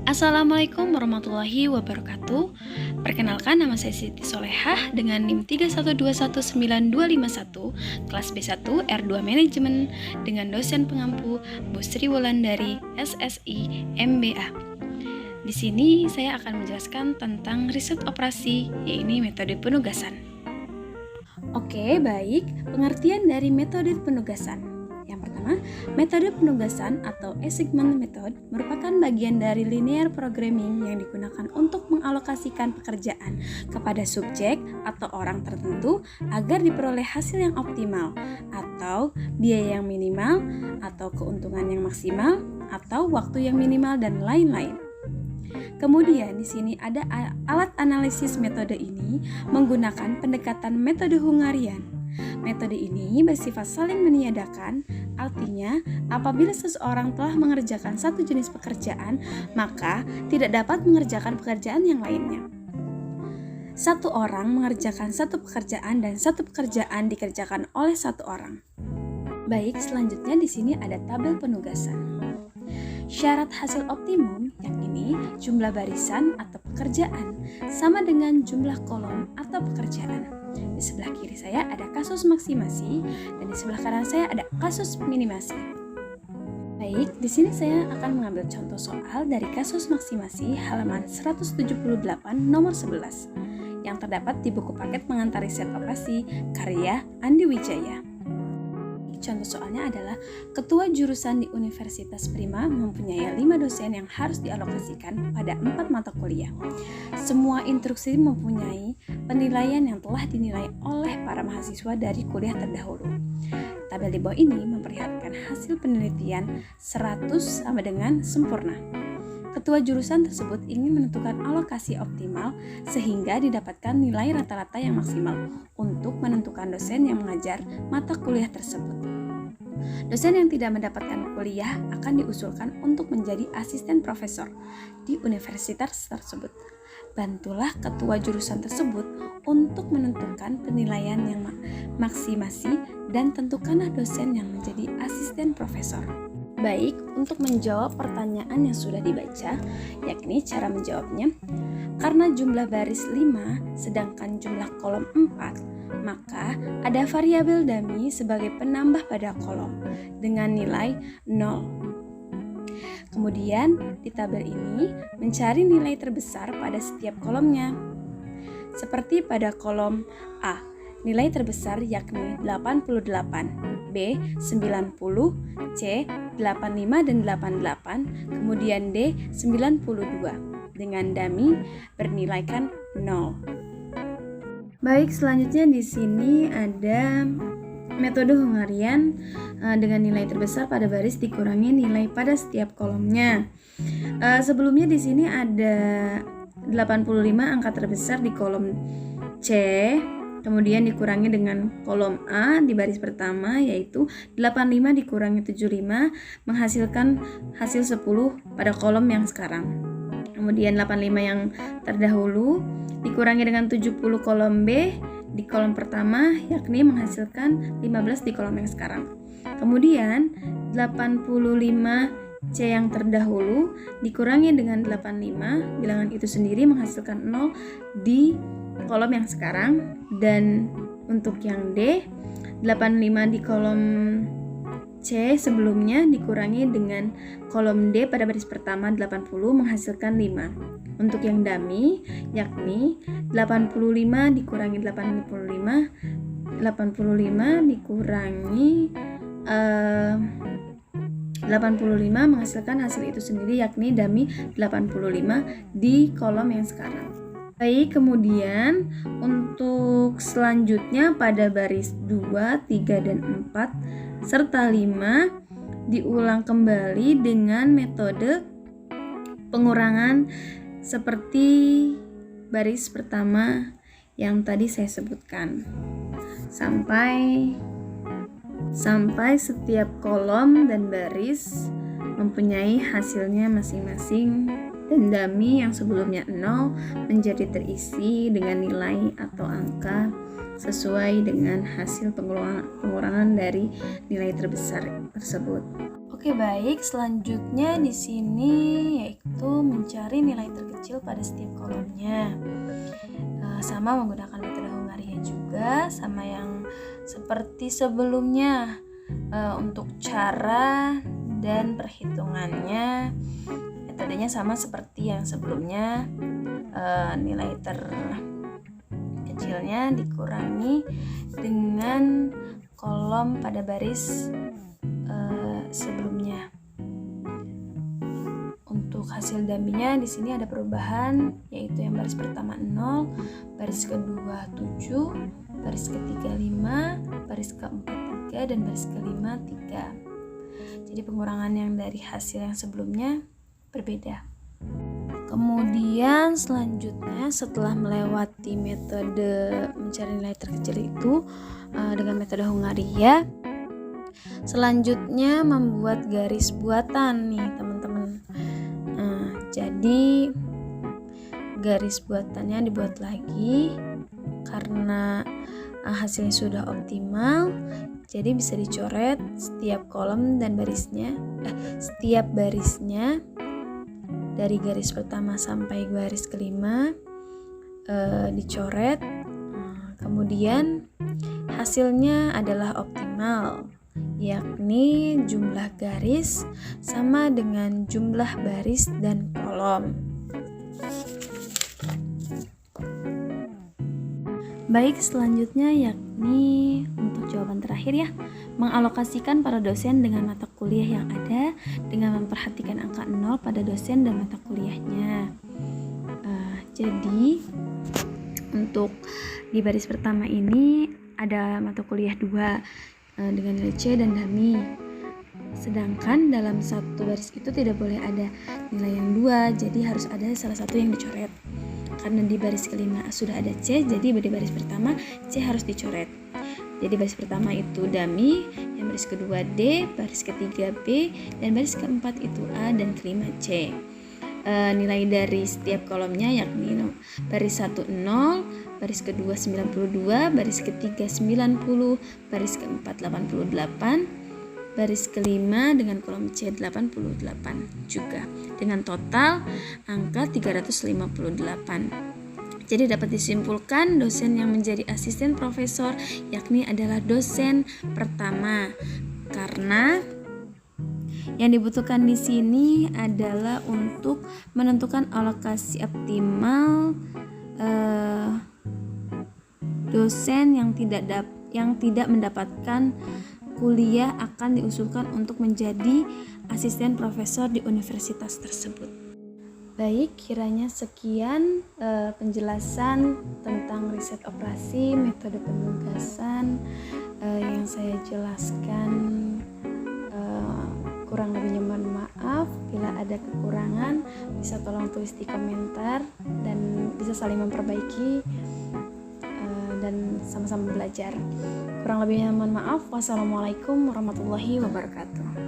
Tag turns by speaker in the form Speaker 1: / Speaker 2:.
Speaker 1: Assalamualaikum warahmatullahi wabarakatuh. Perkenalkan, nama saya Siti Solehah dengan NIM 3121951, kelas B1 R2 Manajemen, dengan dosen pengampu Bu Sri Wulandari SSI MBA. Di sini saya akan menjelaskan tentang riset operasi, yaitu metode penugasan. Oke, baik. Pengertian dari metode penugasan. Yang pertama, metode penugasan atau assignment method merupakan bagian dari linear programming yang digunakan untuk mengalokasikan pekerjaan kepada subjek atau orang tertentu agar diperoleh hasil yang optimal, atau biaya yang minimal, atau keuntungan yang maksimal, atau waktu yang minimal, dan lain-lain. Kemudian di sini ada alat analisis metode ini menggunakan pendekatan metode Hungarian. Metode ini bersifat saling meniadakan, artinya apabila seseorang telah mengerjakan satu jenis pekerjaan, maka tidak dapat mengerjakan pekerjaan yang lainnya. Satu orang mengerjakan satu pekerjaan dan satu pekerjaan dikerjakan oleh satu orang. Baik, selanjutnya di sini ada tabel penugasan. Syarat hasil optimum, yang ini jumlah barisan atau pekerjaan sama dengan jumlah kolom atau pekerjaan. Di sebelah kiri saya ada kasus maksimasi dan di sebelah kanan saya ada kasus minimasi. Baik, di sini saya akan mengambil contoh soal dari kasus maksimasi halaman 178 nomor 11 yang terdapat di buku paket pengantar riset operasi karya Andi Wijaya. Contoh soalnya adalah ketua jurusan di Universitas Prima mempunyai 5 dosen yang harus dialokasikan pada 4 mata kuliah. Semua instruksi mempunyai penilaian yang telah dinilai oleh para mahasiswa dari kuliah terdahulu. Tabel di bawah ini memperlihatkan hasil penelitian 100 sama dengan sempurna. Ketua jurusan tersebut ingin menentukan alokasi optimal sehingga didapatkan nilai rata-rata yang maksimal untuk menentukan dosen yang mengajar mata kuliah tersebut. Dosen yang tidak mendapatkan kuliah akan diusulkan untuk menjadi asisten profesor di universitas tersebut. Bantulah ketua jurusan tersebut untuk menentukan penilaian yang maksimasi dan tentukanlah dosen yang menjadi asisten profesor. Baik, untuk menjawab pertanyaan yang sudah dibaca, yakni cara menjawabnya, karena jumlah baris 5 sedangkan jumlah kolom 4, maka ada variabel dummy sebagai penambah pada kolom dengan nilai 0. Kemudian di tabel ini mencari nilai terbesar pada setiap kolomnya. Seperti pada kolom A, nilai terbesar yakni 88, B 90, C 85 dan 88, kemudian D 92 dengan dummy bernilaikan 0. Baik, selanjutnya di sini ada metode Hungarian dengan nilai terbesar pada baris dikurangi nilai pada setiap kolomnya. Sebelumnya di sini ada 85 angka terbesar di kolom C, kemudian dikurangi dengan kolom A di baris pertama, yaitu 85 dikurangi 75 menghasilkan hasil 10 pada kolom yang sekarang. Kemudian 85 yang terdahulu dikurangi dengan 70 kolom B di kolom pertama, yakni menghasilkan 15 di kolom yang sekarang. Kemudian 85 C yang terdahulu dikurangi dengan 85, bilangan itu sendiri menghasilkan 0 di kolom yang sekarang. Dan untuk yang D, 85 di kolom C sebelumnya dikurangi dengan kolom D pada baris pertama 80 menghasilkan 5. Untuk yang dummy yakni 85 dikurangi 85 dikurangi 85 menghasilkan hasil itu sendiri, yakni dummy 85 di kolom yang sekarang. Baik, kemudian untuk selanjutnya pada baris 2, 3, dan 4 serta 5 diulang kembali dengan metode pengurangan seperti baris pertama yang tadi saya sebutkan sampai setiap kolom dan baris mempunyai hasilnya masing-masing dan dummy yang sebelumnya 0 menjadi terisi dengan nilai atau angka sesuai dengan hasil pengurangan dari nilai terbesar tersebut. Oke, baik. Selanjutnya di sini yaitu mencari nilai terkecil pada setiap kolomnya. Sama menggunakan metode Hungaria juga, sama yang seperti sebelumnya. Untuk cara dan perhitungannya, metodenya sama seperti yang sebelumnya. Nilai terkecilnya dikurangi dengan kolom pada baris sebelumnya. Untuk hasil dummy-nya di sini ada perubahan, yaitu yang baris pertama 0, baris kedua 7, baris ketiga 5, baris keempat 3, dan baris kelima 3. Jadi pengurangan yang dari hasil yang sebelumnya berbeda. Kemudian selanjutnya setelah melewati metode mencari nilai terkecil itu dengan metode Hungaria, selanjutnya membuat garis buatan nih teman-teman. Jadi garis buatannya dibuat lagi karena hasilnya sudah optimal. Jadi bisa dicoret setiap kolom dan barisnya, setiap barisnya dari garis pertama sampai garis kelima dicoret. Kemudian hasilnya adalah optimal, yakni jumlah garis sama dengan jumlah baris dan kolom. Baik, selanjutnya yakni untuk jawaban terakhir ya, mengalokasikan para dosen dengan mata kuliah yang ada dengan memperhatikan angka 0 pada dosen dan mata kuliahnya. Jadi untuk di baris pertama ini ada mata kuliah 2 dengan nilai C dan dummy. Sedangkan dalam satu baris itu tidak boleh ada nilai yang 2, jadi harus ada salah satu yang dicoret. Karena di baris kelima sudah ada C, jadi di baris pertama C harus dicoret. Jadi baris pertama itu dummy, yang baris kedua D, baris ketiga B, dan baris keempat itu A, dan kelima C. Nilai dari setiap kolomnya yakni baris 1 0, baris kedua 92, baris ketiga 90, baris keempat 88, baris kelima dengan kolom C 88 juga, dengan total angka 358. Jadi dapat disimpulkan dosen yang menjadi asisten profesor yakni adalah dosen pertama, karena yang dibutuhkan di sini adalah untuk menentukan alokasi optimal dosen yang tidak mendapatkan kuliah akan diusulkan untuk menjadi asisten profesor di universitas tersebut. Baik, kiranya sekian penjelasan tentang riset operasi, metode penugasan yang saya jelaskan. Kurang lebihnya mohon maaf. Bila ada kekurangan bisa tolong tulis di komentar dan bisa saling memperbaiki dan sama-sama belajar. Kurang lebihnya mohon maaf. Wassalamualaikum warahmatullahi wabarakatuh.